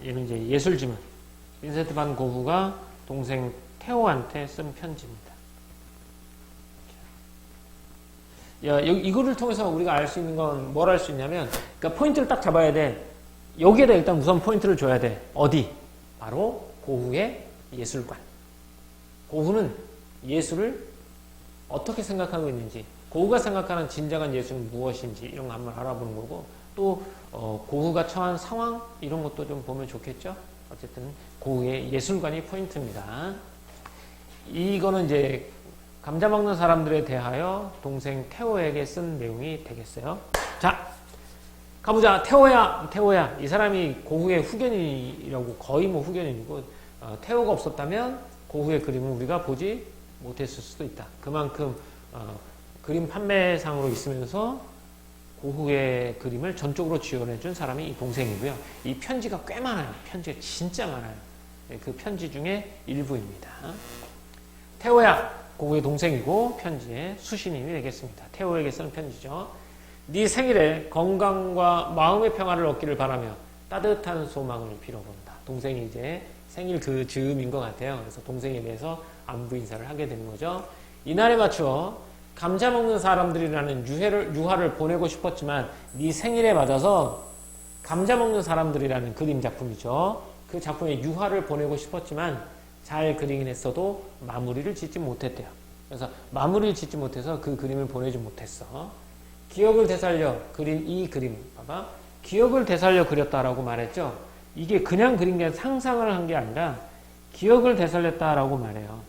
얘는 이제 예술지문. 빈센트 반 고흐가 동생 테오한테 쓴 편지입니다. 이거를 통해서 우리가 알 수 있는 건 뭘 알 수 있냐면, 그러니까 포인트를 딱 잡아야 돼. 여기에다 일단 우선 포인트를 줘야 돼. 어디? 바로 고흐의 예술관. 고흐는 예술을 어떻게 생각하고 있는지, 고흐가 생각하는 진정한 예술은 무엇인지 이런 거 한번 알아보는 거고, 또 고흐가 처한 상황 이런 것도 좀 보면 좋겠죠. 어쨌든 고흐의 예술관이 포인트입니다. 이거는 이제 감자 먹는 사람들에 대하여 동생 테오에게 쓴 내용이 되겠어요. 자, 가보자. 테오야. 이 사람이 고흐의 후견인이라고, 거의 뭐 후견인이고, 테오가 없었다면 고흐의 그림을 우리가 보지 못했을 수도 있다. 그만큼 그림 판매상으로 있으면서 고흐의 그림을 전적으로 지원해준 사람이 이 동생이고요. 이 편지가 꽤 많아요. 편지가 진짜 많아요. 그 편지 중에 일부입니다. 테오야, 고흐의 동생이고 편지의 수신인이 되겠습니다. 테오에게 쓰는 편지죠. 네 생일에 건강과 마음의 평화를 얻기를 바라며 따뜻한 소망을 빌어본다. 동생이 이제 생일 그 즈음인 것 같아요. 그래서 동생에 대해서 안부 인사를 하게 되는 거죠. 이날에 맞추어 감자 먹는 사람들이라는 유화를 보내고 싶었지만 네 생일에 맞아서 감자 먹는 사람들이라는 그림 작품이죠. 그 작품에 유화를 보내고 싶었지만 잘 그리긴 했어도 마무리를 짓지 못했대요. 그래서 마무리를 짓지 못해서 그 그림을 보내지 못했어. 기억을 되살려 그린 이 그림 봐봐. 기억을 되살려 그렸다라고 말했죠. 이게 그냥 그린 게 상상을 한 게 아니라 기억을 되살렸다라고 말해요.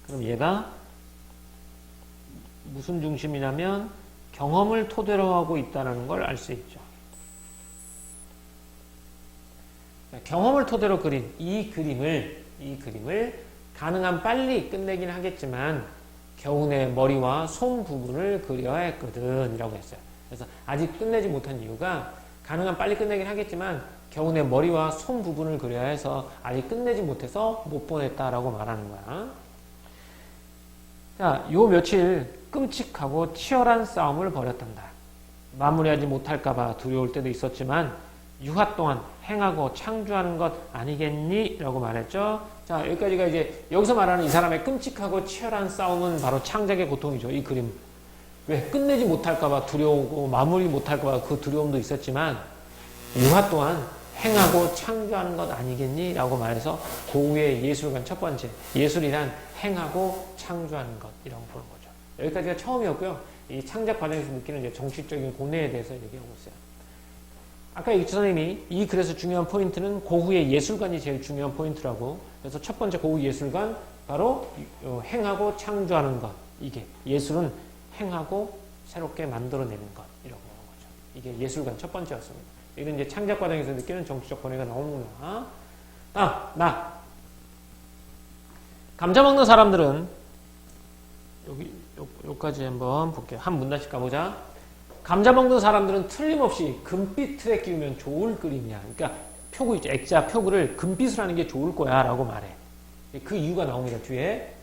그럼 얘가 무슨 중심이냐면 경험을 토대로 하고 있다는 걸 알 수 있죠. 경험을 토대로 그린 이 그림을 가능한 빨리 끝내긴 하겠지만 겨우내 머리와 손 부분을 그려야 했거든 이라고 했어요. 그래서 아직 끝내지 못한 이유가 가능한 빨리 끝내긴 하겠지만 겨우내 머리와 손 부분을 그려야 해서 아직 끝내지 못해서 못 보냈다라고 말하는 거야. 자, 요 며칠 끔찍하고 치열한 싸움을 벌였단다. 마무리하지 못할까봐 두려울 때도 있었지만 유화 동안 행하고 창조하는 것 아니겠니? 라고 말했죠. 자, 여기까지가 이제 여기서 말하는 이 사람의 끔찍하고 치열한 싸움은 바로 창작의 고통이죠. 이 그림. 왜? 끝내지 못할까봐 두려우고 마무리 못할까봐 그 두려움도 있었지만 유화 동안 행하고 창조하는 것 아니겠니? 라고 말해서 고흐의 예술관 첫 번째. 예술이란 행하고 창조하는 것. 이라고 보는 거죠. 여기까지가 처음이었고요. 이 창작 과정에서 느끼는 이제 정치적인 고뇌에 대해서 얘기하고 있어요. 아까 이기초 선생님이 이 글에서 중요한 포인트는 고흐의 예술관이 제일 중요한 포인트라고. 그래서 첫 번째 고흐 예술관 바로 행하고 창조하는 것. 이게 예술은 행하고 새롭게 만들어내는 것. 이라고 하는 거죠. 이게 예술관 첫 번째였습니다. 이건 이제 창작 과정에서 느끼는 정치적 고뇌가 나오는구나. 감자 먹는 사람들은 여기까지 한번 볼게요. 한 문단씩 가보자. 감자 먹는 사람들은 틀림없이 금빛 틀에 끼우면 좋을 그림이야. 그러니까 표구 있죠. 액자 표구를 금빛으로 하는 게 좋을 거야 라고 말해. 그 이유가 나옵니다. 뒤에.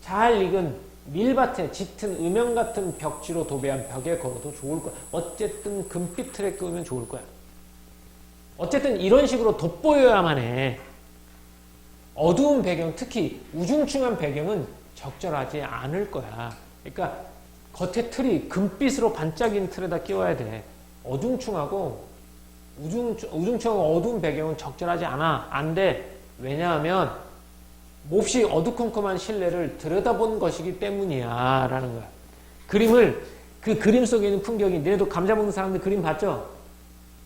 잘 익은 밀밭에 짙은 음영 같은 벽지로 도배한 벽에 걸어도 좋을 거야. 어쨌든 금빛 틀에 끼우면 좋을 거야. 어쨌든 이런 식으로 돋보여야만 해. 어두운 배경, 특히 우중충한 배경은 적절하지 않을 거야. 그러니까 겉에 틀이 금빛으로 반짝이는 틀에다 끼워야 돼. 어중충하고 우중충하고 어두운 배경은 적절하지 않아. 안 돼. 왜냐하면 몹시 어두컴컴한 실내를 들여다본 것이기 때문이야 라는 거야. 그 그림 속에 있는 풍경이, 너네도 감자 먹는 사람들 그림 봤죠?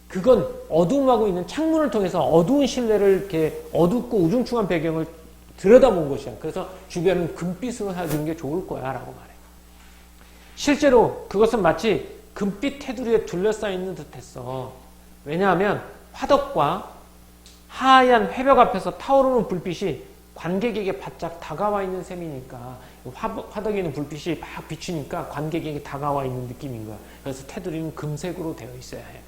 그건 어두움하고 있는 창문을 통해서 어두운 실내를 이렇게 어둡고 우중충한 배경을 들여다본 것이야. 그래서 주변은 금빛으로 해주는 게 좋을 거야 라고 말해. 실제로 그것은 마치 금빛 테두리에 둘러싸여 있는 듯 했어. 왜냐하면 화덕과 하얀 회벽 앞에서 타오르는 불빛이 관객에게 바짝 다가와 있는 셈이니까 화덕에 있는 불빛이 막 비추니까 관객에게 다가와 있는 느낌인 거야. 그래서 테두리는 금색으로 되어 있어야 해.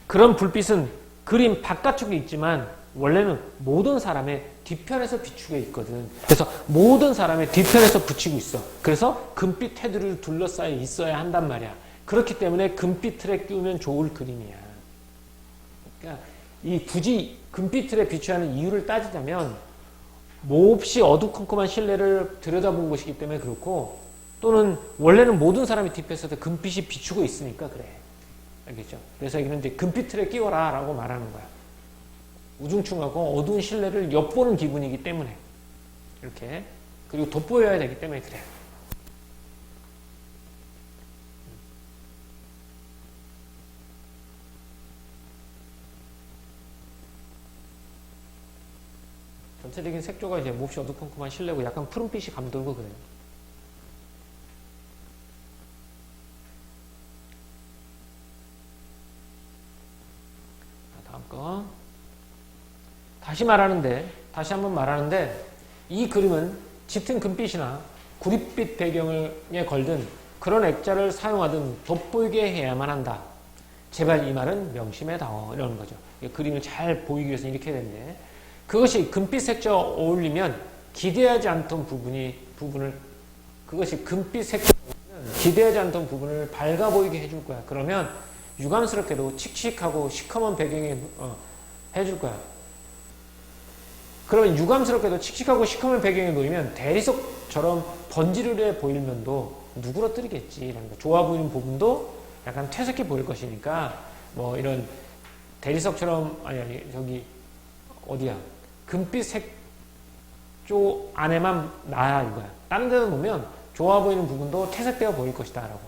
그런 불빛은 그림 바깥쪽에 있지만 원래는 모든 사람의 뒤편에서 비추게 있거든. 그래서 모든 사람의 뒤편에서 붙이고 있어. 그래서 금빛 테두리를 둘러싸여 있어야 한단 말이야. 그렇기 때문에 금빛 틀에 끼우면 좋을 그림이야. 그러니까 이 굳이 금빛 틀에 비추하는 이유를 따지자면 몹시 어두컴컴한 실내를 들여다본 것이기 때문에 그렇고, 또는 원래는 모든 사람이 딥했을 때 금빛이 비추고 있으니까 그래. 알겠죠? 그래서 이거는 이제 금빛 틀에 끼워라 라고 말하는 거야. 우중충하고 어두운 실내를 엿보는 기분이기 때문에 이렇게, 그리고 돋보여야 되기 때문에 그래. 전체적인 색조가 이제 몹시 어두컴컴한 실내고 약간 푸른빛이 감돌고 그래요. 다음 거. 다시 한번 말하는데, 이 그림은 짙은 금빛이나 구릿빛 배경에 걸든 그런 액자를 사용하든 돋보이게 해야만 한다. 제발 이 말은 명심해다오. 이러는 거죠. 그림을 잘 보이기 위해서 이렇게 해야 되는데, 그것이 금빛 색조와 어울리면 기대하지 않던 부분을 밝아 보이게 해줄 거야. 그러면 유감스럽게도 칙칙하고 시커먼 배경에 해줄 거야. 그러면 유감스럽게도 칙칙하고 시커먼 배경에 놓이면 대리석처럼 번지르르해 보일 면도 누그러뜨리겠지. 좋아 보이는 부분도 약간 퇴색해 보일 것이니까, 뭐 이런 대리석처럼, 저기 어디야, 금빛 색조 안에만 놔야 이거야. 다른 데는 보면 좋아 보이는 부분도 퇴색되어 보일 것이다 라고.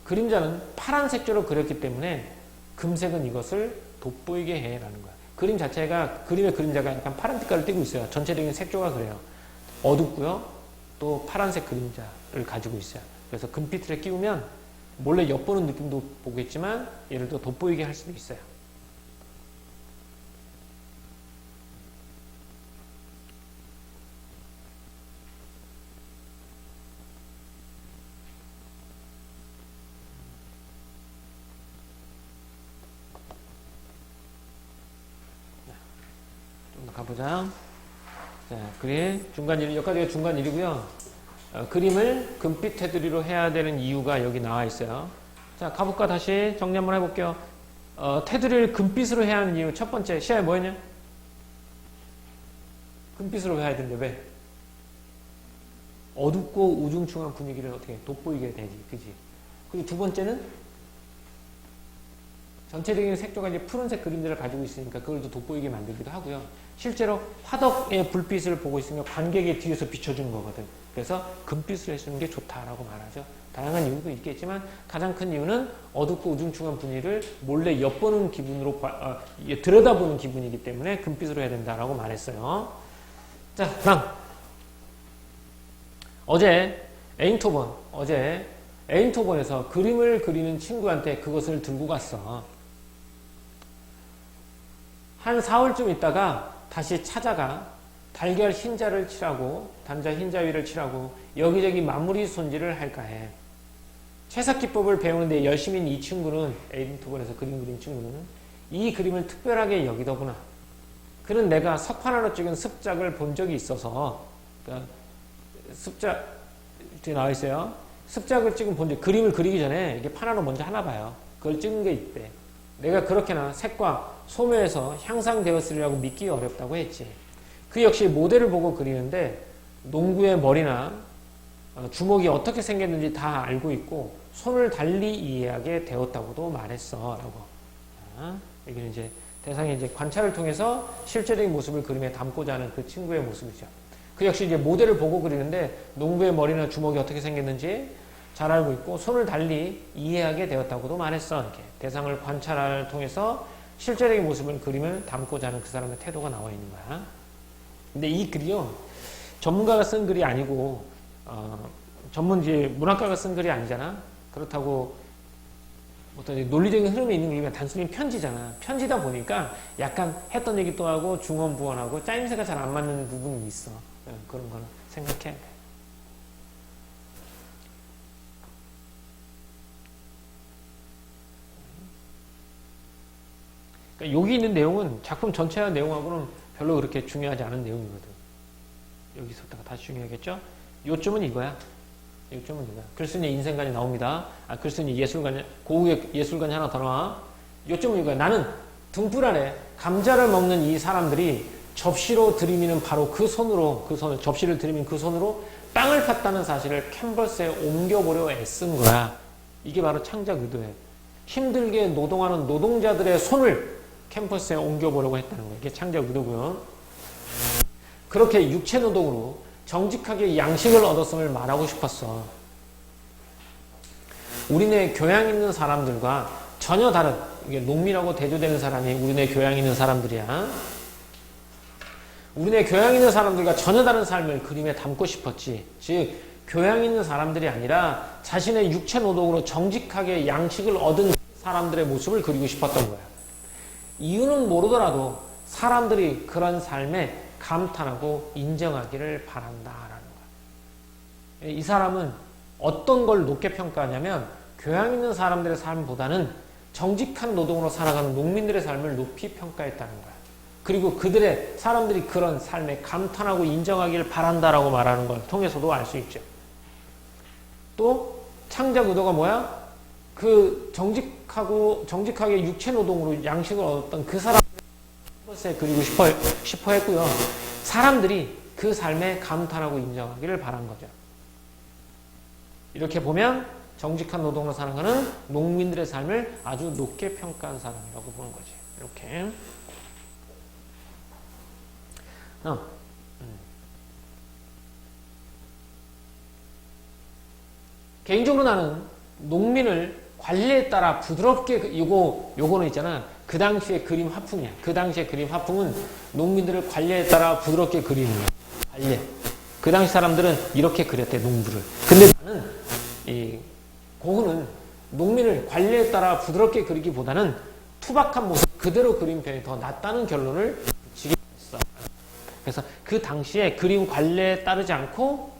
그림자는 파란 색조로 그렸기 때문에 금색은 이것을 돋보이게 해 라는 거야. 그림의 그림자가 약간 파란 빛깔을 띠고 있어요. 전체적인 색조가 그래요. 어둡고요, 또 파란색 그림자를 가지고 있어요. 그래서 금빛을 끼우면 몰래 엿보는 느낌도 보겠지만 얘를 또 돋보이게 할 수도 있어요. 좀 더 가보자. 자, 그림 중간 1, 여기까지가 중간 1이고요. 그림을 금빛 테두리로 해야 되는 이유가 여기 나와 있어요. 자, 가볼까? 다시 정리 한번 해볼게요. 테두리를 금빛으로 해야 하는 이유 첫 번째, 시야에 뭐였냐? 금빛으로 해야 되는데 왜? 어둡고 우중충한 분위기를 어떻게 돋보이게 되지, 그지? 그리고 두 번째는 전체적인 색조가 이제 푸른색 그림들을 가지고 있으니까 그걸 또 돋보이게 만들기도 하고요. 실제로 화덕의 불빛을 보고 있으면 관객의 뒤에서 비춰주는 거거든. 그래서 금빛을 해주는 게 좋다라고 말하죠. 다양한 이유도 있겠지만 가장 큰 이유는 어둡고 우중충한 분위기를 몰래 엿보는 기분으로 들여다보는 기분이기 때문에 금빛으로 해야 된다라고 말했어요. 자, 다음. 어제 에인토번에서 그림을 그리는 친구한테 그것을 들고 갔어. 한 4월쯤 있다가 다시 찾아가 달걀 흰자를 칠하고 단자 흰자 위를 칠하고 여기저기 마무리 손질을 할까 해. 채색 기법을 배우는데 열심인 이 친구는, 에인토번에서 그림 그린 친구는 이 그림을 특별하게 여기더구나. 그는 내가 석판화로 찍은 습작을 본 적이 있어서, 그러니까 습작 뒤에 나와 있어요. 습작을 찍은 본 적, 그림을 그리기 전에 이게 판화로 먼저 하나 봐요. 그걸 찍은 게 있대. 내가 그렇게나 색과 소묘에서 향상되었으리라고 믿기 어렵다고 했지. 그 역시 모델을 보고 그리는데 농구의 머리나 주먹이 어떻게 생겼는지 다 알고 있고 손을 달리 이해하게 되었다고도 말했어. 라고. 여기는 이제 대상이 이제 관찰을 통해서 실제적인 모습을 그림에 담고자 하는 그 친구의 모습이죠. 그 역시 이제 모델을 보고 그리는데 농구의 머리나 주먹이 어떻게 생겼는지 잘 알고 있고 손을 달리 이해하게 되었다고도 말했어. 이렇게 대상을 관찰을 통해서 실제적인 모습을 그림을 담고자 하는 그 사람의 태도가 나와 있는 거야. 근데 이 글이요, 전문가가 쓴 글이 아니고 전문지 문학가가 쓴 글이 아니잖아. 그렇다고 어떤 논리적인 흐름이 있는 게 아니라 단순히 편지잖아. 편지다 보니까 약간 했던 얘기 또 하고 중언부언하고 짜임새가 잘 안 맞는 부분이 있어. 그런 거는 생각해야 돼. 그러니까 여기 있는 내용은 작품 전체의 내용하고는 별로 그렇게 중요하지 않은 내용이거든. 여기서부터가 다시 중요하겠죠? 요점은 이거야. 요점은 이거야. 글쓴이 인생관이 나옵니다. 글쓴이 예술관이, 고우의 예술관이 하나 더 나와. 요점은 이거야. 나는 등불 아래 감자를 먹는 이 사람들이 접시로 들이미는 바로 접시를 들이민 그 손으로 땅을 팠다는 사실을 캔버스에 옮겨보려 애쓴 거야. 이게 바로 창작 의도예요. 힘들게 노동하는 노동자들의 손을 캔버스에 옮겨보려고 했다는 거예요. 이게 창작 의도고요. 그렇게 육체 노동으로 정직하게 양식을 얻었음을 말하고 싶었어. 우리네 교양 있는 사람들과 전혀 다른, 이게 농민하고 대조되는 사람이 우리네 교양 있는 사람들이야. 우리네 교양 있는 사람들과 전혀 다른 삶을 그림에 담고 싶었지. 즉 교양 있는 사람들이 아니라 자신의 육체 노동으로 정직하게 양식을 얻은 사람들의 모습을 그리고 싶었던 거야. 이유는 모르더라도 사람들이 그런 삶에 감탄하고 인정하기를 바란다라는 거야. 이 사람은 어떤 걸 높게 평가하냐면 교양 있는 사람들의 삶보다는 정직한 노동으로 살아가는 농민들의 삶을 높이 평가했다는 거야. 그리고 사람들이 그런 삶에 감탄하고 인정하기를 바란다라고 말하는 걸 통해서도 알 수 있죠. 또 창작 의도가 뭐야? 그 정직하게 육체 노동으로 양식을 얻었던 그 사람을 그리고 싶어 했고요. 사람들이 그 삶에 감탄하고 인정하기를 바란 거죠. 이렇게 보면 정직한 노동으로 살아가는 농민들의 삶을 아주 높게 평가한 사람이라고 보는 거지. 이렇게. 개인적으로 나는 농민을 관리에 따라 부드럽게, 요거는 있잖아. 그 당시의 그림 화풍이야. 그 당시의 그림 화풍은 농민들을 관리에 따라 부드럽게 그리는 거야. 관리. 그 당시 사람들은 이렇게 그렸대, 농부를. 근데 나는, 고흐는 농민을 관리에 따라 부드럽게 그리기보다는 투박한 모습 그대로 그린 편이 더 낫다는 결론을 지게 했어. 그래서 그 당시에 그림 관리에 따르지 않고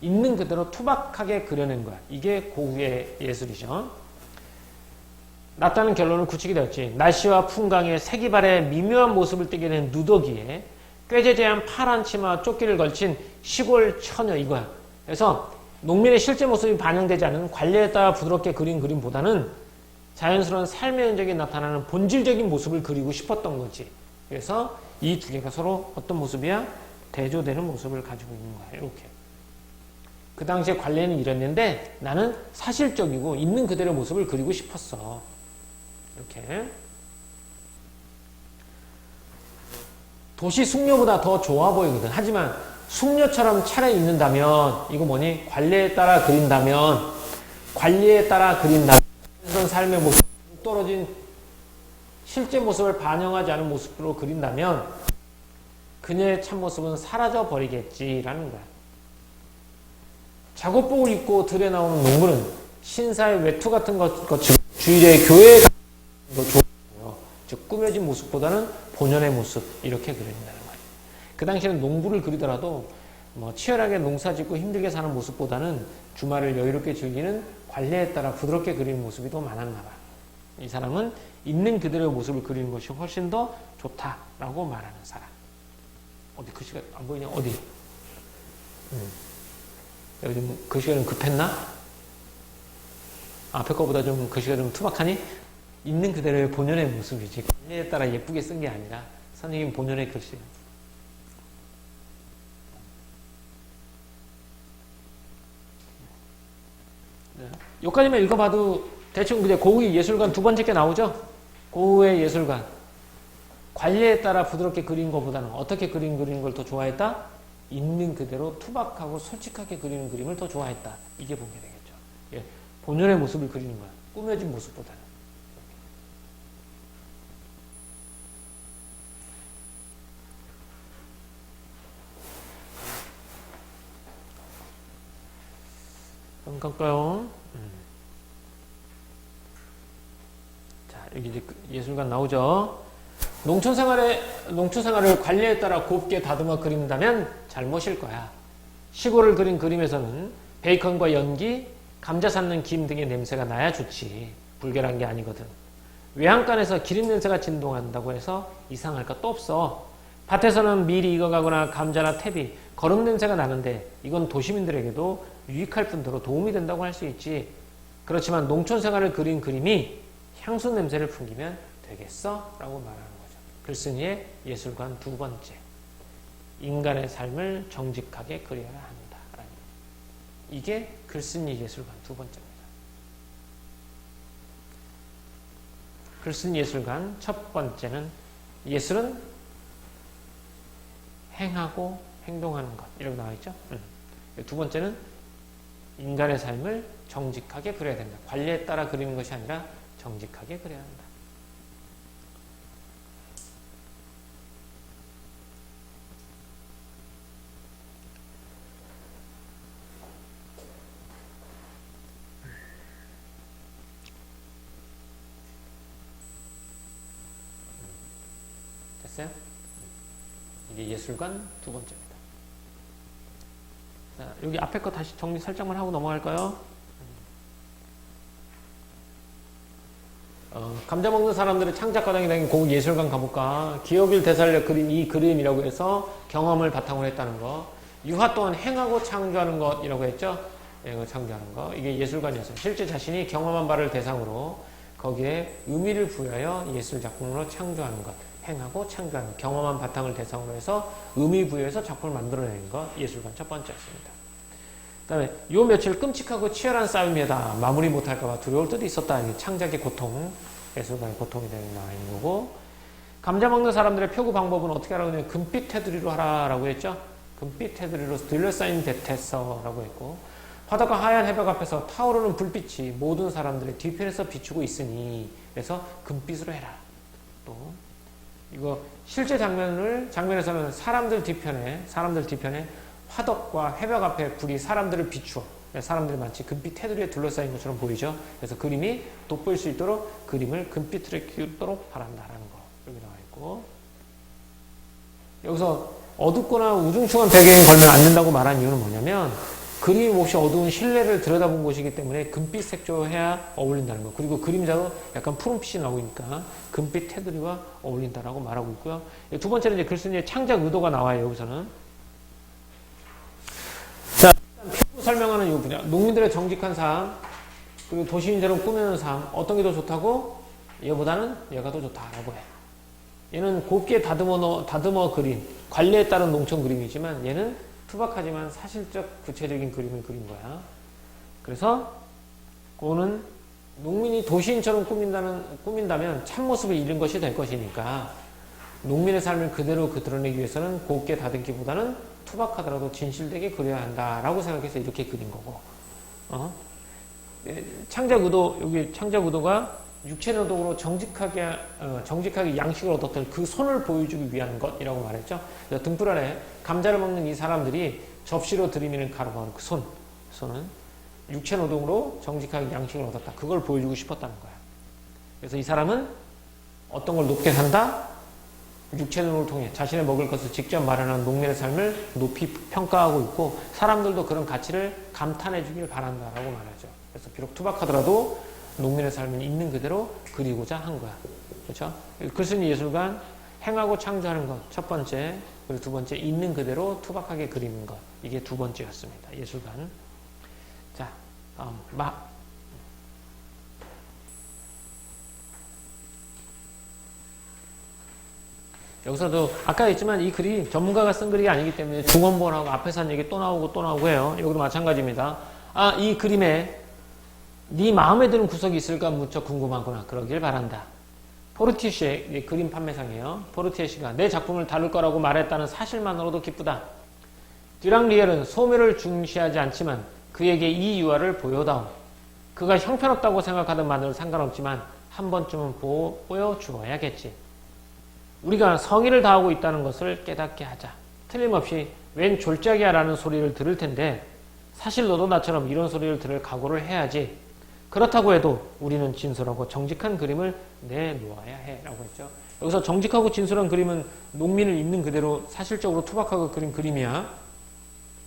있는 그대로 투박하게 그려낸 거야. 이게 고흐의 예술이죠. 낫다는 결론을 굳히게 되었지. 날씨와 풍광에 세기발의 미묘한 모습을 띠게 된 누더기에 꾀재재한 파란 치마와 조끼를 걸친 시골 처녀 이거야. 그래서 농민의 실제 모습이 반영되지 않은 관리에 따라 부드럽게 그린 그림보다는 자연스러운 삶의 흔적이 나타나는 본질적인 모습을 그리고 싶었던 거지. 그래서 이 두 개가 서로 어떤 모습이야? 대조되는 모습을 가지고 있는 거야. 이렇게. 그 당시에 관례는 이랬는데 나는 사실적이고 있는 그대로 모습을 그리고 싶었어. 이렇게. 도시 숙녀보다 더 좋아 보이거든. 하지만 숙녀처럼 차려입는다면 이거 뭐니? 관례에 따라 그린다면 그런 삶의 모습 떨어진 실제 모습을 반영하지 않은 모습으로 그린다면 그녀의 참모습은 사라져 버리겠지라는 거야. 작업복을 입고 들에 나오는 농부는 신사의 외투 같은 것 거치고 주일에 교회에 가는 거 좋아요. 즉 꾸며진 모습보다는 본연의 모습 이렇게 그린다는 거예요. 그 당시에는 농부를 그리더라도 치열하게 농사짓고 힘들게 사는 모습보다는 주말을 여유롭게 즐기는 관례에 따라 부드럽게 그리는 모습이 더 많았나 봐. 이 사람은 있는 그대로의 모습을 그리는 것이 훨씬 더 좋다라고 말하는 사람. 어디 글씨가 안 보이냐? 어디? 요즘 글씨가 좀 급했나? 앞에 거보다 좀 글씨가 좀 투박하니? 있는 그대로의 본연의 모습이지. 관례에 따라 예쁘게 쓴 게 아니라 선생님 본연의 글씨. 여기까지만 읽어봐도 대충 이제 고흐의 예술관 두 번째 게 나오죠? 고흐의 예술관. 관례에 따라 부드럽게 그린 것보다는 어떻게 그리는 걸 더 좋아했다? 있는 그대로 투박하고 솔직하게 그리는 그림을 더 좋아했다. 이게 보게 되겠죠. 예, 본연의 모습을 그리는 거야. 꾸며진 모습보다는. 한번 갈까요? 자, 여기 이제 예술관 나오죠? 농촌 생활을 관리에 따라 곱게 다듬어 그린다면 잘못일 거야. 시골을 그린 그림에서는 베이컨과 연기, 감자 삶는 김 등의 냄새가 나야 좋지. 불결한 게 아니거든. 외양간에서 기름 냄새가 진동한다고 해서 이상할 것도 없어. 밭에서는 밀이 익어가거나 감자나 태비, 거름 냄새가 나는데 이건 도시민들에게도 유익할 뿐더러 도움이 된다고 할 수 있지. 그렇지만 농촌 생활을 그린 그림이 향수 냄새를 풍기면 되겠어? 라고 말하는 거죠. 글쓴이의 예술관 두 번째. 인간의 삶을 정직하게 그려야 한다. 이게 글쓴이 예술관 두 번째입니다. 글쓴이 예술관 첫 번째는 예술은 행하고 행동하는 것. 이렇게 나와 있죠. 두 번째는 인간의 삶을 정직하게 그려야 된다. 관리에 따라 그리는 것이 아니라 정직하게 그려야 한다. 됐어요? 이게 예술관 두 번째입니다. 자, 여기 앞에 거 다시 정리 살짝만 하고 넘어갈까요? 감자 먹는 사람들의 창작과정이 된 고급 예술관 가볼까? 기억을 되살려 그린 이 그림이라고 해서 경험을 바탕으로 했다는 거. 유화 또한 행하고 창조하는 것이라고 했죠? 창조하는 거. 이게 예술관이었어요. 실제 자신이 경험한 바를 대상으로 거기에 의미를 부여하여 예술 작품으로 창조하는 것. 행하고 창조하는 것. 경험한 바탕을 대상으로 해서 의미 부여해서 작품을 만들어내는 것. 예술관 첫 번째였습니다. 그 다음에 요 며칠 끔찍하고 치열한 싸움이다. 마무리 못할까봐 두려울 때도 있었다. 이게 창작의 고통, 예술가의 고통이 나와 있는 거고. 감자 먹는 사람들의 표구 방법은 어떻게 하라고 했냐면 금빛 테두리로 하라라고 했죠. 금빛 테두리로 둘러싸인 대테서라고 했고, 바닷가 하얀 해벽 앞에서 타오르는 불빛이 모든 사람들의 뒤편에서 비추고 있으니 그래서 금빛으로 해라. 또 이거 실제 장면에서는 사람들 뒤편에 화덕과 해벽 앞에 불이 사람들을 비추어. 사람들이 마치 금빛 테두리에 둘러싸인 것처럼 보이죠. 그래서 그림이 돋보일 수 있도록 그림을 금빛으로 키우도록 바란다라는 거 여기 나와 있고, 여기서 어둡거나 우중충한 배경에 걸면 안 된다고 말한 이유는 뭐냐면 그림이 몹시 어두운 실내를 들여다본 곳이기 때문에 금빛 색조해야 어울린다는 거. 그리고 그림자도 약간 푸른빛이 나오니까 금빛 테두리와 어울린다라고 말하고 있고요. 두 번째는 이제 글쓴이의 창작 의도가 나와요. 여기서는. 자, 표구 설명하는 이 분야. 농민들의 정직한 삶, 그리고 도시인처럼 꾸미는 삶, 어떤 게 더 좋다고? 얘보다는 얘가 더 좋다라고 해. 얘는 곱게 다듬어 그린, 관리에 따른 농촌 그림이지만 얘는 투박하지만 사실적 구체적인 그림을 그린 거야. 그래서 그거는 농민이 도시인처럼 꾸민다면 참모습을 잃은 것이 될 것이니까 농민의 삶을 그대로 드러내기 위해서는 곱게 다듬기보다는 투박하더라도 진실되게 그려야 한다라고 생각해서 이렇게 그린 거고. 창작 의도, 여기 창작 의도가 육체노동으로 정직하게 양식을 얻었던 그 손을 보여주기 위한 것이라고 말했죠. 등불 아래 감자를 먹는 이 사람들이 접시로 들이미는 가루가 그 손은 육체노동으로 정직하게 양식을 얻었다. 그걸 보여주고 싶었다는 거야. 그래서 이 사람은 어떤 걸 높게 산다? 육체노동을 통해 자신의 먹을 것을 직접 마련한 농민의 삶을 높이 평가하고 있고, 사람들도 그런 가치를 감탄해 주길 바란다라고 말하죠. 그래서 비록 투박하더라도 농민의 삶은 있는 그대로 그리고자 한 거야. 그렇죠? 글쓴이 예술관, 행하고 창조하는 것, 첫 번째. 그리고 두 번째, 있는 그대로 투박하게 그리는 것. 이게 두 번째였습니다. 예술관. 자, 여기서도 아까 했지만 이 글이 전문가가 쓴 글이 아니기 때문에 중원본하고 앞에서 한 얘기 또 나오고 해요. 여기도 마찬가지입니다. 이 그림에 네 마음에 드는 구석이 있을까 무척 궁금하구나. 그러길 바란다. 포르티시의 그림 판매상이에요. 포르티시가 내 작품을 다룰 거라고 말했다는 사실만으로도 기쁘다. 듀랑리엘은 소멸을 중시하지 않지만 그에게 이 유화를 보여다오. 그가 형편없다고 생각하든 말든 상관없지만 한 번쯤은 보여주어야겠지. 우리가 성의를 다하고 있다는 것을 깨닫게 하자. 틀림없이 웬 졸작이야 라는 소리를 들을 텐데 사실 너도 나처럼 이런 소리를 들을 각오를 해야지. 그렇다고 해도 우리는 진솔하고 정직한 그림을 내놓아야 해 라고 했죠. 여기서 정직하고 진솔한 그림은 농민을 있는 그대로 사실적으로 투박하고 그린 그림이야.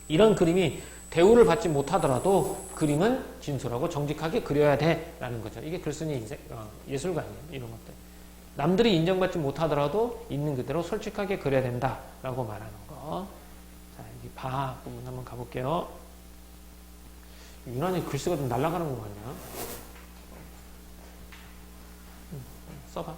이런 그림이 대우를 받지 못하더라도 그림은 진솔하고 정직하게 그려야 돼 라는 거죠. 이게 글쓴이 예술가예요. 이런 것들. 남들이 인정받지 못하더라도 있는 그대로 솔직하게 그려야 된다라고 말하는 거. 자, 여기 바 부분 한번 가볼게요. 유난히 글씨가 좀 날아가는 것 같냐? 써봐.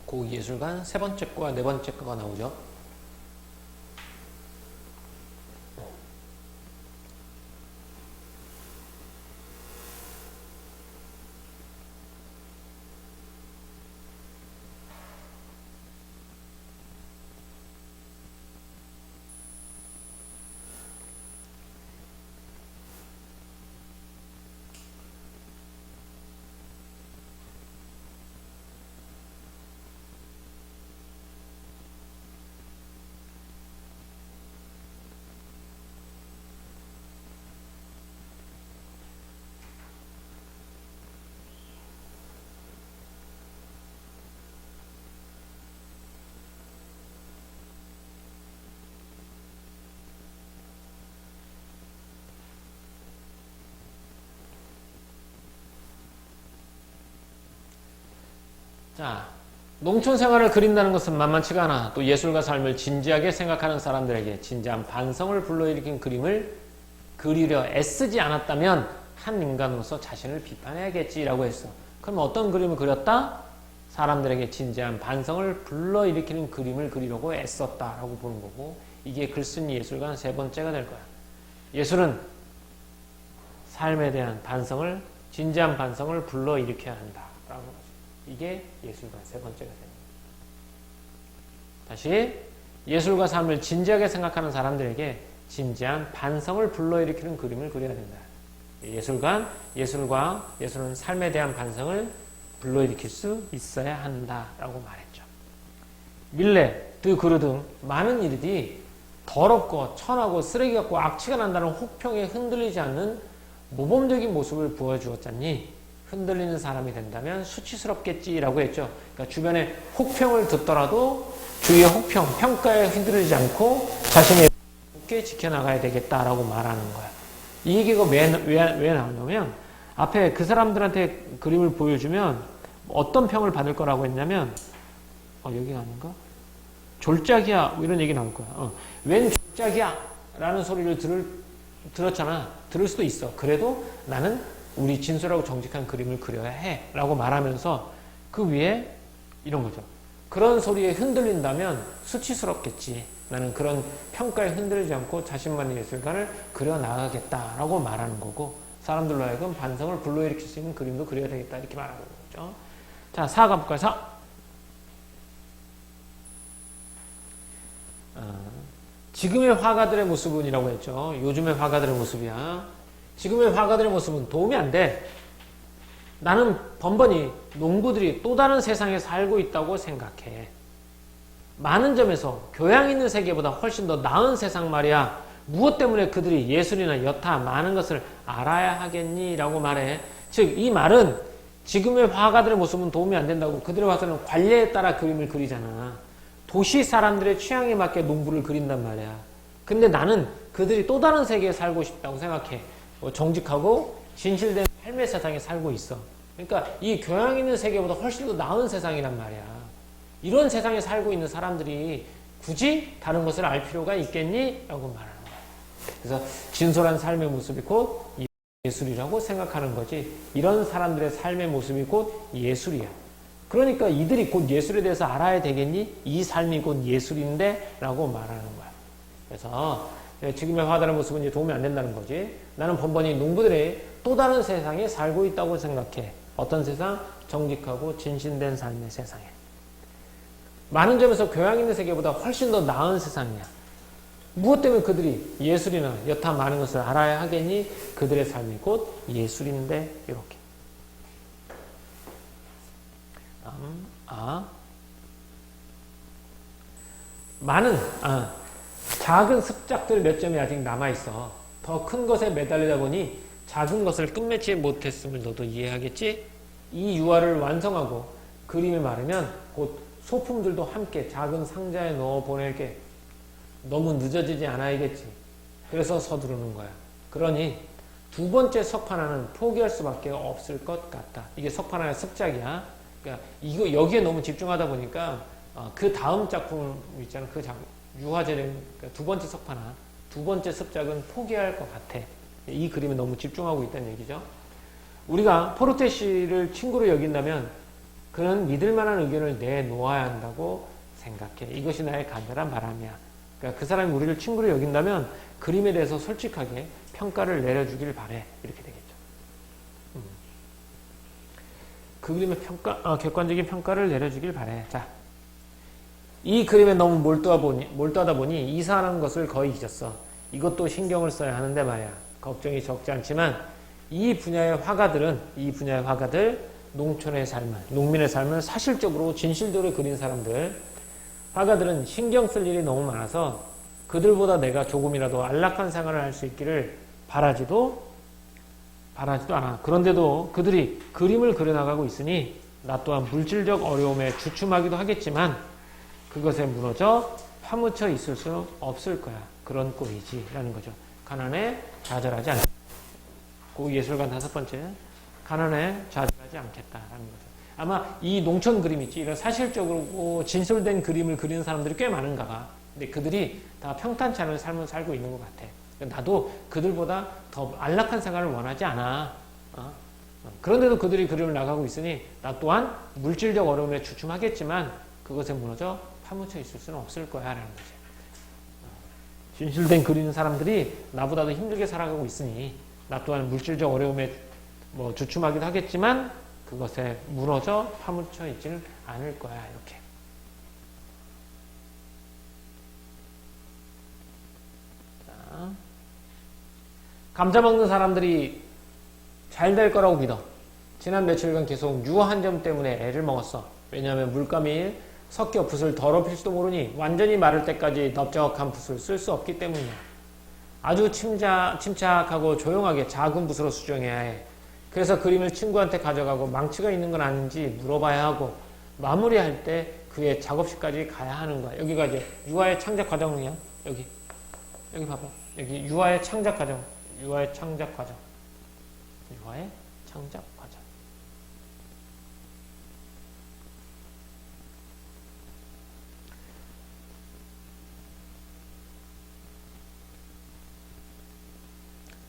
고예술관 세 번째 거와 네 번째 거가 나오죠. 자, 농촌 생활을 그린다는 것은 만만치가 않아. 또 예술과 삶을 진지하게 생각하는 사람들에게 진지한 반성을 불러일으킨 그림을 그리려 애쓰지 않았다면 한 인간으로서 자신을 비판해야겠지라고 했어. 그럼 어떤 그림을 그렸다? 사람들에게 진지한 반성을 불러일으키는 그림을 그리려고 애썼다라고 보는 거고, 이게 글쓴이 예술관 세 번째가 될 거야. 예술은 삶에 대한 반성을, 진지한 반성을 불러일으켜야 한다라고. 이게 예술관 세 번째가 됩니다. 다시, 예술과 삶을 진지하게 생각하는 사람들에게 진지한 반성을 불러일으키는 그림을 그려야 된다. 예술은 삶에 대한 반성을 불러일으킬 수 있어야 한다라고 말했죠. 밀레, 드 그르 등 많은 일들이 더럽고 천하고 쓰레기 같고 악취가 난다는 혹평에 흔들리지 않는 모범적인 모습을 보여주었잖니. 흔들리는 사람이 된다면 수치스럽겠지라고 했죠. 그러니까 주변에 혹평을 듣더라도 주위의 혹평, 평가에 흔들리지 않고 자신의 굳게 지켜나가야 되겠다라고 말하는 거야. 이 얘기가 왜 나오냐면, 앞에 그 사람들한테 그림을 보여주면 어떤 평을 받을 거라고 했냐면, 여기가 아닌가? 졸작이야, 이런 얘기 나올 거야. 웬 졸작이야? 라는 소리를 들었잖아. 들을 수도 있어. 그래도 나는 우리 진솔하고 정직한 그림을 그려야 해 라고 말하면서 그 위에 이런 거죠. 그런 소리에 흔들린다면 수치스럽겠지. 나는 그런 평가에 흔들리지 않고 자신만의 예술관을 그려나가겠다라고 말하는 거고, 사람들로 하여금 반성을 불러일으킬 수 있는 그림도 그려야 되겠다 이렇게 말하는 거죠. 자, 4 가볼까요? 4. 지금의 화가들의 모습은이라고 했죠. 요즘의 화가들의 모습이야. 지금의 화가들의 모습은 도움이 안 돼. 나는 번번이 농부들이 또 다른 세상에 살고 있다고 생각해. 많은 점에서 교양 있는 세계보다 훨씬 더 나은 세상 말이야. 무엇 때문에 그들이 예술이나 여타 많은 것을 알아야 하겠니? 라고 말해. 즉, 이 말은 지금의 화가들의 모습은 도움이 안 된다고. 그들의 화가들은 관례에 따라 그림을 그리잖아. 도시 사람들의 취향에 맞게 농부를 그린단 말이야. 근데 나는 그들이 또 다른 세계에 살고 싶다고 생각해. 정직하고 진실된 삶의 세상에 살고 있어. 그러니까 이 교양 있는 세계보다 훨씬 더 나은 세상이란 말이야. 이런 세상에 살고 있는 사람들이 굳이 다른 것을 알 필요가 있겠니? 라고 말하는 거야. 그래서 진솔한 삶의 모습이 곧 예술이라고 생각하는 거지. 이런 사람들의 삶의 모습이 곧 예술이야. 그러니까 이들이 곧 예술에 대해서 알아야 되겠니? 이 삶이 곧 예술인데? 라고 말하는 거야. 그래서 지금의 화가의 모습은 이제 도움이 안 된다는 거지. 나는 번번이 농부들의 또 다른 세상에 살고 있다고 생각해. 어떤 세상? 정직하고 진실된 삶의 세상에. 많은 점에서 교양 있는 세계보다 훨씬 더 나은 세상이야. 무엇 때문에 그들이 예술이나 여타 많은 것을 알아야 하겠니? 그들의 삶이 곧 예술인데 이렇게. 많은 작은 습작들 몇 점이 아직 남아있어. 더 큰 것에 매달리다 보니 작은 것을 끝맺지 못했음을 너도 이해하겠지? 이 유화를 완성하고 그림이 마르면 곧 소품들도 함께 작은 상자에 넣어 보낼게. 너무 늦어지지 않아야겠지. 그래서 서두르는 거야. 그러니 두 번째 석판화는 포기할 수밖에 없을 것 같다. 이게 석판화의 습작이야. 그러니까 이거 여기에 너무 집중하다 보니까 그 다음 작품 있잖아. 그 유화제는 그러니까 두 번째 석판화, 두 번째 습작은 포기할 것 같아. 이 그림에 너무 집중하고 있다는 얘기죠. 우리가 포르테 씨를 친구로 여긴다면 그는 믿을 만한 의견을 내놓아야 한다고 생각해. 이것이 나의 간절한 바람이야. 그러니까 그 사람이 우리를 친구로 여긴다면 그림에 대해서 솔직하게 평가를 내려주길 바래. 이렇게 되겠죠. 그 그림의 객관적인 평가를 내려주길 바래. 자, 이 그림에 너무 몰두하다 보니 이상한 것을 거의 잊었어. 이것도 신경을 써야 하는데 말이야. 걱정이 적지 않지만 이 분야의 화가들, 농촌의 삶을, 농민의 삶을 사실적으로 진실대로 그린 사람들, 화가들은 신경 쓸 일이 너무 많아서 그들보다 내가 조금이라도 안락한 생활을 할 수 있기를 바라지도 않아. 그런데도 그들이 그림을 그려나가고 있으니 나 또한 물질적 어려움에 주춤하기도 하겠지만 그것에 무너져 파묻혀 있을 수 없을 거야. 그런 꼴이지 라는 거죠. 가난에 좌절하지 않겠다. 그 예술관 다섯 번째, 가난에 좌절하지 않겠다라는 거죠. 아마 이 농촌 그림 있지, 이런 사실적으로 진솔된 그림을 그리는 사람들이 꽤 많은가 봐. 근데 그들이 다 평탄치 않은 삶을 살고 있는 것 같아. 나도 그들보다 더 안락한 생활을 원하지 않아. 그런데도 그들이 그림을 나가고 있으니 나 또한 물질적 어려움에 주춤하겠지만 그것에 무너져 파묻혀 있을 수는 없을 거야 라는 거지. 진실된 그리는 사람들이 나보다도 힘들게 살아가고 있으니 나 또한 물질적 어려움에 주춤하기도 하겠지만 그것에 무너져 파묻혀 있지는 않을 거야. 이렇게. 자, 감자 먹는 사람들이 잘 될 거라고 믿어. 지난 며칠간 계속 유화 한 점 때문에 애를 먹었어. 왜냐하면 물감이 섞여 붓을 더럽힐지도 모르니 완전히 마를 때까지 넓적한 붓을 쓸 수 없기 때문이야. 아주 침착하고 조용하게 작은 붓으로 수정해야 해. 그래서 그림을 친구한테 가져가고 망치가 있는 건 아닌지 물어봐야 하고 마무리할 때 그의 작업실까지 가야 하는 거야. 여기가 이제 유화의 창작 과정이야. 여기 봐봐. 여기 유화의 창작 과정. 유화의 창작 과정.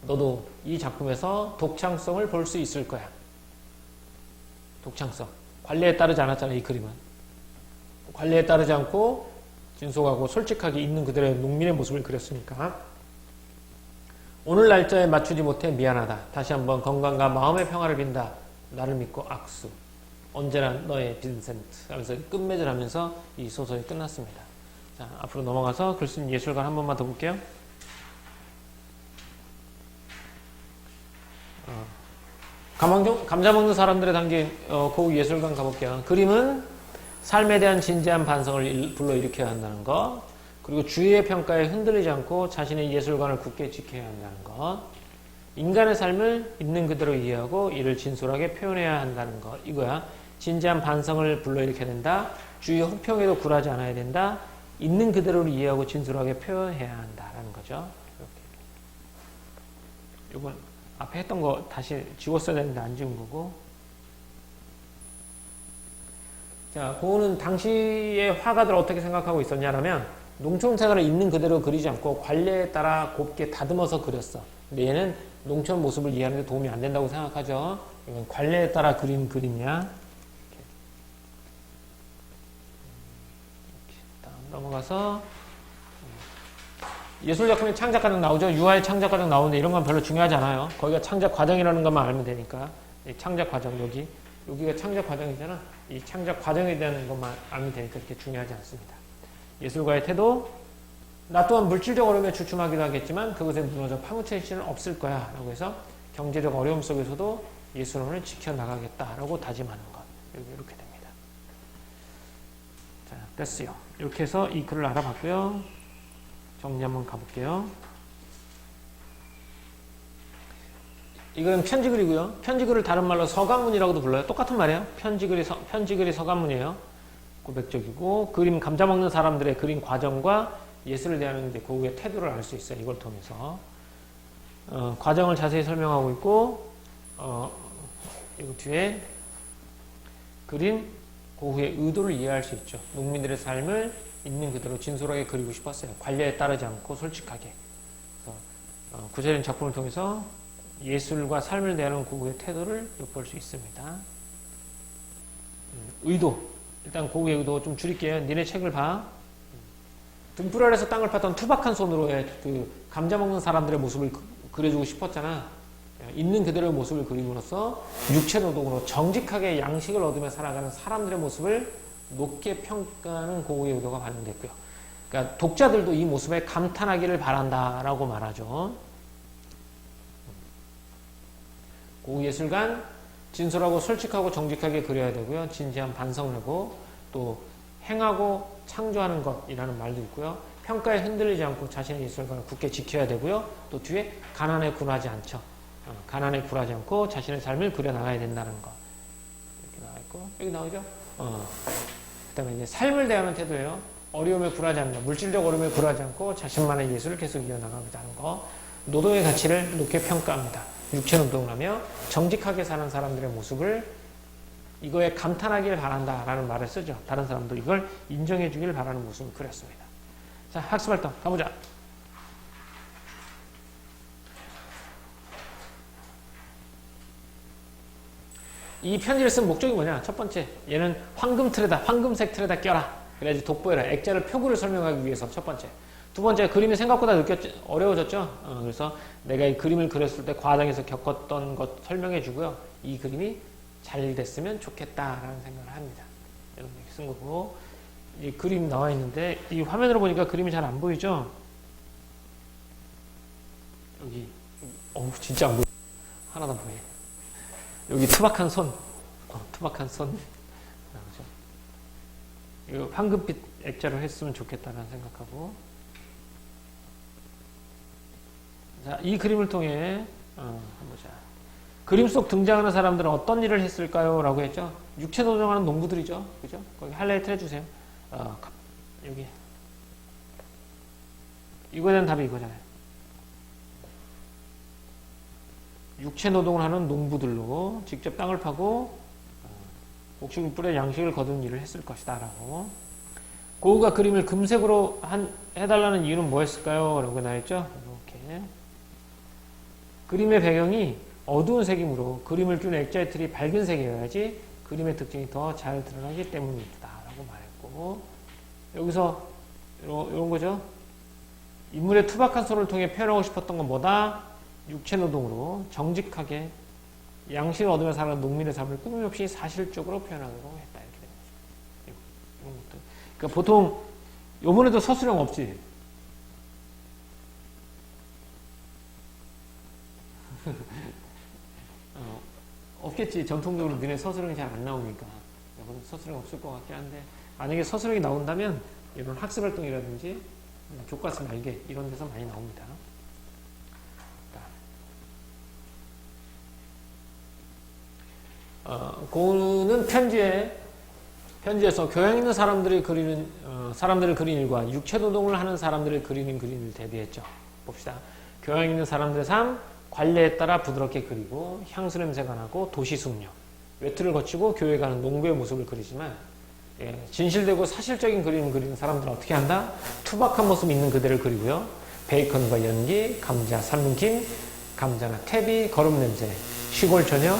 너도 이 작품에서 독창성을 볼 수 있을 거야. 독창성. 관례에 따르지 않았잖아, 이 그림은. 관례에 따르지 않고 진솔하고 솔직하게 있는 그들의 농민의 모습을 그렸으니까. 오늘 날짜에 맞추지 못해 미안하다. 다시 한번 건강과 마음의 평화를 빈다. 나를 믿고 악수. 언제나 너의 빈센트. 하면서 끝맺을 하면서 이 소설이 끝났습니다. 자, 앞으로 넘어가서 글쓴 예술관 한 번만 더 볼게요. 감자 먹는 사람들에 담긴 고우 예술관 가볼게요. 그림은 삶에 대한 진지한 반성을 불러일으켜야 한다는 것, 그리고 주위의 평가에 흔들리지 않고 자신의 예술관을 굳게 지켜야 한다는 것, 인간의 삶을 있는 그대로 이해하고 이를 진솔하게 표현해야 한다는 것, 이거야. 진지한 반성을 불러일으켜야 된다. 주위 혹평에도 굴하지 않아야 된다. 있는 그대로를 이해하고 진솔하게 표현해야 한다라는 거죠. 이렇게. 이건 앞에 했던 거 다시 지웠어야 되는데 안 지운 거고. 자, 고우는 당시의 화가들 어떻게 생각하고 있었냐면 농촌 생활을 있는 그대로 그리지 않고 관례에 따라 곱게 다듬어서 그렸어. 근데 얘는 농촌 모습을 이해하는 데 도움이 안 된다고 생각하죠. 이건 관례에 따라 그린 그림이야. 이렇게. 다음 넘어가서 예술작품의 창작과정 나오죠. 유화의 창작과정 나오는데 이런 건 별로 중요하지 않아요. 거기가 창작과정이라는 것만 알면 되니까. 창작과정 여기 여기가 창작 과정이잖아. 이 창작 과정에 대한 것만 알면 되니까 그렇게 중요하지 않습니다. 예술가의 태도, 나 또한 물질적 어려움에 주춤하기도 하겠지만 그것에 무너져 파묻혀 있지는 없을 거야 라고 해서 경제적 어려움 속에서도 예술원을 지켜나가겠다라고 다짐하는 것. 이렇게 됩니다. 자, 됐어요. 이렇게 해서 이 글을 알아봤고요. 정리 한번 가볼게요. 이건 편지글이고요. 편지글을 다른 말로 서간문이라고도 불러요. 똑같은 말이에요. 편지글이 서간문이에요. 고백적이고 그림 감자 먹는 사람들의 그림 과정과 예술을 대하는 이제 고흐의 태도를 알 수 있어요. 이걸 통해서 과정을 자세히 설명하고 있고 이거 뒤에 그린 고흐의 의도를 이해할 수 있죠. 농민들의 삶을 있는 그대로 진솔하게 그리고 싶었어요. 관례에 따르지 않고 솔직하게. 그래서 구체적인 작품을 통해서 예술과 삶을 대하는 고흐의 태도를 엿볼 수 있습니다. 의도. 일단 고흐의 의도 좀 줄일게요. 니네 책을 봐. 등불 아래서 땅을 팠던 투박한 손으로 그 감자 먹는 사람들의 모습을 그려주고 싶었잖아. 있는 그대로의 모습을 그림으로써 육체 노동으로 정직하게 양식을 얻으며 살아가는 사람들의 모습을 높게 평가하는 고흐의 의도가 반영됐고요. 그러니까 독자들도 이 모습에 감탄하기를 바란다라고 말하죠. 고흐 예술관 진솔하고 솔직하고 정직하게 그려야 되고요. 진지한 반성하고 또 행하고 창조하는 것이라는 말도 있고요. 평가에 흔들리지 않고 자신의 예술관을 굳게 지켜야 되고요. 또 뒤에 가난에 굴하지 않죠. 가난에 굴하지 않고 자신의 삶을 그려나가야 된다는 거. 이렇게 나와 있고 여기 나오죠. 그 다음에 이제 삶을 대하는 태도예요. 어려움에 굴하지 않는다. 물질적 어려움에 굴하지 않고 자신만의 예술을 계속 이어나가고자 하는 거. 노동의 가치를 높게 평가합니다. 육체 노동을 하며 정직하게 사는 사람들의 모습을 이거에 감탄하길 바란다라는 말을 쓰죠. 다른 사람도 이걸 인정해 주길 바라는 모습을 그렸습니다. 자, 학습활동 가보자. 이 편지를 쓴 목적이 뭐냐? 첫 번째, 얘는 황금색 틀에다 껴라. 그래야지 돋보여라. 액자를 표구를 설명하기 위해서 첫 번째. 두 번째, 그림이 생각보다 어려워졌죠. 그래서 내가 이 그림을 그렸을 때 과정에서 겪었던 것 설명해 주고요. 이 그림이 잘 됐으면 좋겠다라는 생각을 합니다. 이렇게 쓴 거고, 이 그림 나와 있는데 이 화면으로 보니까 그림이 잘 안 보이죠? 여기, 진짜 안 보여. 하나도 안 보여. 여기 투박한 손, 투박한 손. 그렇죠? 이거 황금빛 액자로 했으면 좋겠다는 생각하고. 자, 이 그림을 통해 한번 보자. 그림 속 등장하는 사람들은 어떤 일을 했을까요? 라고 했죠. 육체 노동하는 농부들이죠. 그죠? 거기 하이라이트 해주세요. 여기. 이거에 대한 답이 이거잖아요. 육체 노동을 하는 농부들로 직접 땅을 파고 목축을 뿌려 양식을 거두는 일을 했을 것이다 라고. 고흐가 그림을 금색으로 해달라는 이유는 뭐였을까요? 라고 나왔죠. 이렇게 그림의 배경이 어두운 색이므로 그림을 준 액자의 틀이 밝은 색이어야지 그림의 특징이 더 잘 드러나기 때문이다 라고 말했고, 여기서 이런 거죠. 인물의 투박한 손을 통해 표현하고 싶었던 건 뭐다? 육체 노동으로 정직하게 양식을 얻으며 사는 농민의 삶을 꾸밈 없이 사실적으로 표현하려고 했다. 이렇게 되는 거죠. 이런 것들. 그러니까 보통 요번에도 서술형 없지. 없겠지. 전통적으로 너네 서술형이 잘 안 나오니까. 이번에 서술형 없을 것 같긴 한데, 만약에 서술형이 나온다면 이런 학습활동이라든지 교과서 날개 이런 데서 많이 나옵니다. 고흐는 편지에서 교양 있는 사람들을 그리는 일과 육체 노동을 하는 사람들을 그리는 그림을 대비했죠. 봅시다. 교양 있는 사람들의 삶, 관례에 따라 부드럽게 그리고 향수 냄새가 나고 도시 숙녀, 외투를 거치고 교회 가는 농부의 모습을 그리지만, 진실되고 사실적인 그림을 그리는 사람들은 어떻게 한다? 투박한 모습 있는 그대를 그리고요. 베이컨과 연기, 감자, 삶김, 감자나 퇴비, 거름 냄새, 시골 처녀,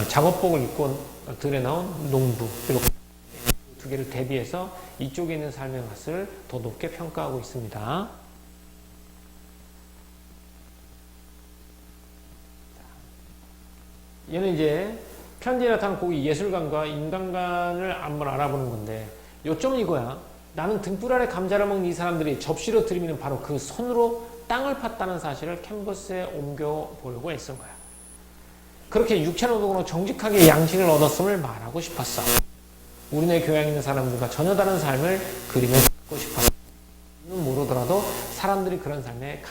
작업복을 입고 들에 나온 농부, 이렇게 두 개를 대비해서 이쪽에 있는 삶의 맛을 더 높게 평가하고 있습니다. 얘는 이제 편지에 나타난 고기 예술관과 인간관을 한번 알아보는 건데 요점은 이거야. 나는 등불 아래 감자를 먹는 이 사람들이 접시로 들이미는 바로 그 손으로 땅을 팠다는 사실을 캔버스에 옮겨보려고 애쓴 거야. 그렇게 육체노동으로 정직하게 양식을 얻었음을 말하고 싶었어. 우리네 교양에 있는 사람들과 전혀 다른 삶을 그림에 담고 싶었어. 모르더라도 사람들이 그런 삶에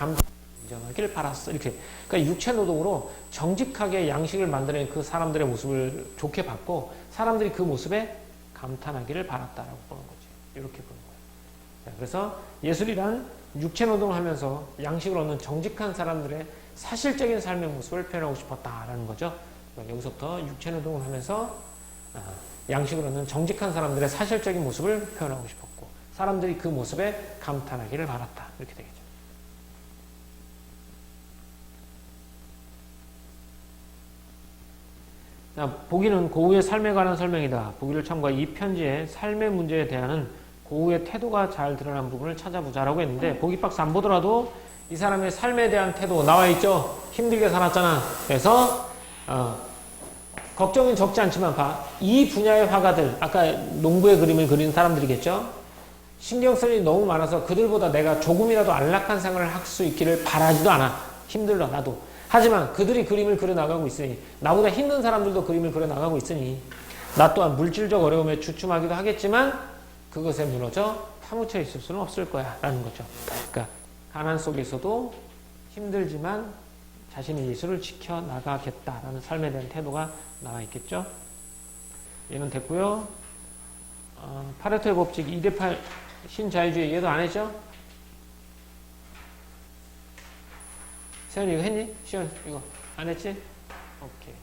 인정하길 바랐어. 이렇게. 그러니까 육체노동으로 정직하게 양식을 만드는 그 사람들의 모습을 좋게 봤고 사람들이 그 모습에 감탄하기를 바랐다라고 보는 거지. 이렇게 보는 거예요. 자, 그래서 예술이란 육체노동을 하면서 양식을 얻는 정직한 사람들의 사실적인 삶의 모습을 표현하고 싶었다라는 거죠. 그러니까 여기서부터 육체노동을 하면서 양식을 얻는 정직한 사람들의 사실적인 모습을 표현하고 싶었고 사람들이 그 모습에 감탄하기를 바랐다. 이렇게 되겠죠. 자, 보기는 고우의 삶에 관한 설명이다. 보기를 참고해 이 편지의 삶의 문제에 대한 고우의 태도가 잘 드러난 부분을 찾아보자라고 했는데 보기 박스 안 보더라도 이 사람의 삶에 대한 태도 나와 있죠. 힘들게 살았잖아. 그래서 걱정은 적지 않지만 봐. 이 분야의 화가들 아까 농부의 그림을 그리는 사람들이겠죠. 신경 쓸 일이 너무 많아서 그들보다 내가 조금이라도 안락한 생활을 할 수 있기를 바라지도 않아. 힘들어 나도. 하지만 그들이 그림을 그려나가고 있으니 나보다 힘든 사람들도 그림을 그려나가고 있으니 나 또한 물질적 어려움에 주춤하기도 하겠지만 그것에 무너져 파묻혀 있을 수는 없을 거야 라는 거죠. 그러니까 가난 속에서도 힘들지만 자신의 예술을 지켜나가겠다라는 삶에 대한 태도가 나와 있겠죠. 얘는 됐고요. 파레토의 법칙 2대8 신자유주의 얘도 안 했죠? 세연이 이거 했니? 시연 이거 안 했지? 오케이.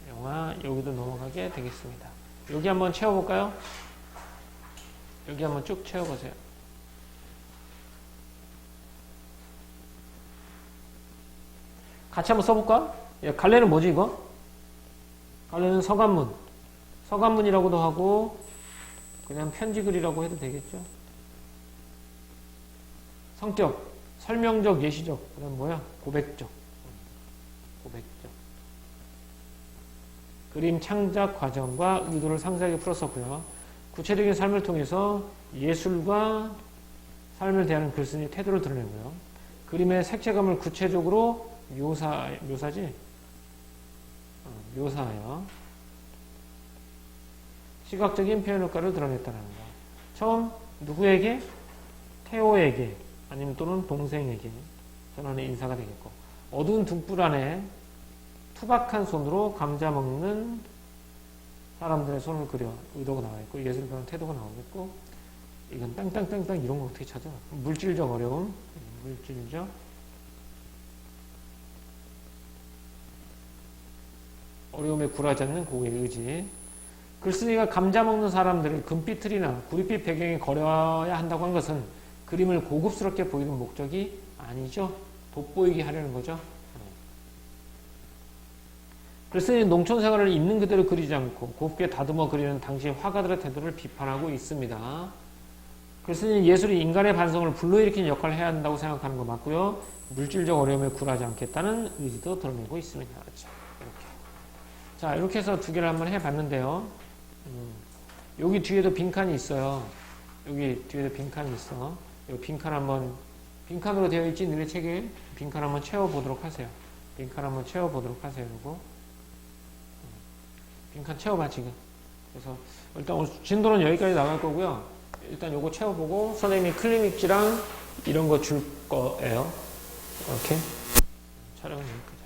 영화 여기도 넘어가게 되겠습니다. 여기 한번 채워볼까요? 여기 한번 쭉 채워보세요. 같이 한번 써볼까? 갈래는 뭐지 이거? 갈래는 서간문. 서간문이라고도 하고 그냥 편지글이라고 해도 되겠죠. 성격, 설명적, 예시적, 그다음 뭐야? 고백적. 고백적. 그림 창작 과정과 의도를 상세하게 풀었었고요. 구체적인 삶을 통해서 예술과 삶을 대하는 글쓴이의 태도를 드러내고요. 그림의 색채감을 구체적으로 묘사지? 묘사하여 시각적인 표현 효과를 드러냈다는 거. 처음 누구에게? 테오에게 아니면 또는 동생에게 전하는 인사가 되겠고 어두운 등불 안에 투박한 손으로 감자 먹는 사람들의 손을 그려 의도가 나와 있고 예술 표현 태도가 나오겠고 이건 땅땅땅땅 이런 거 어떻게 찾아? 물질적 어려움, 물질적 어려움에 굴하지 않는 고우의 의지. 글쓴이가 감자 먹는 사람들을 금빛 틀이나 구릿빛 배경에 걸어야 한다고 한 것은 그림을 고급스럽게 보이는 목적이 아니죠. 돋보이게 하려는 거죠. 글쓴이는 농촌 생활을 있는 그대로 그리지 않고 곱게 다듬어 그리는 당시의 화가들의 태도를 비판하고 있습니다. 글쓴이는 예술이 인간의 반성을 불러일으키는 역할을 해야 한다고 생각하는 거 맞고요. 물질적 어려움에 굴하지 않겠다는 의지도 드러내고 있습니다. 그렇죠. 이렇게. 자, 이렇게 해서 두 개를 한번 해봤는데요. 여기 뒤에도 빈칸이 있어요. 여기 뒤에도 빈칸이 있어. 이 빈칸 한번, 빈칸으로 되어 있지, 너네 책에? 빈칸 한번 채워보도록 하세요. 빈칸 한번 채워보도록 하세요. 이거. 빈칸 채워봐, 지금. 그래서, 일단 오늘 진도는 여기까지 나갈 거고요. 일단 요거 채워보고, 선생님이 클리닉지랑 이런 거 줄 거예요. 이렇게. 촬영은 여기까지.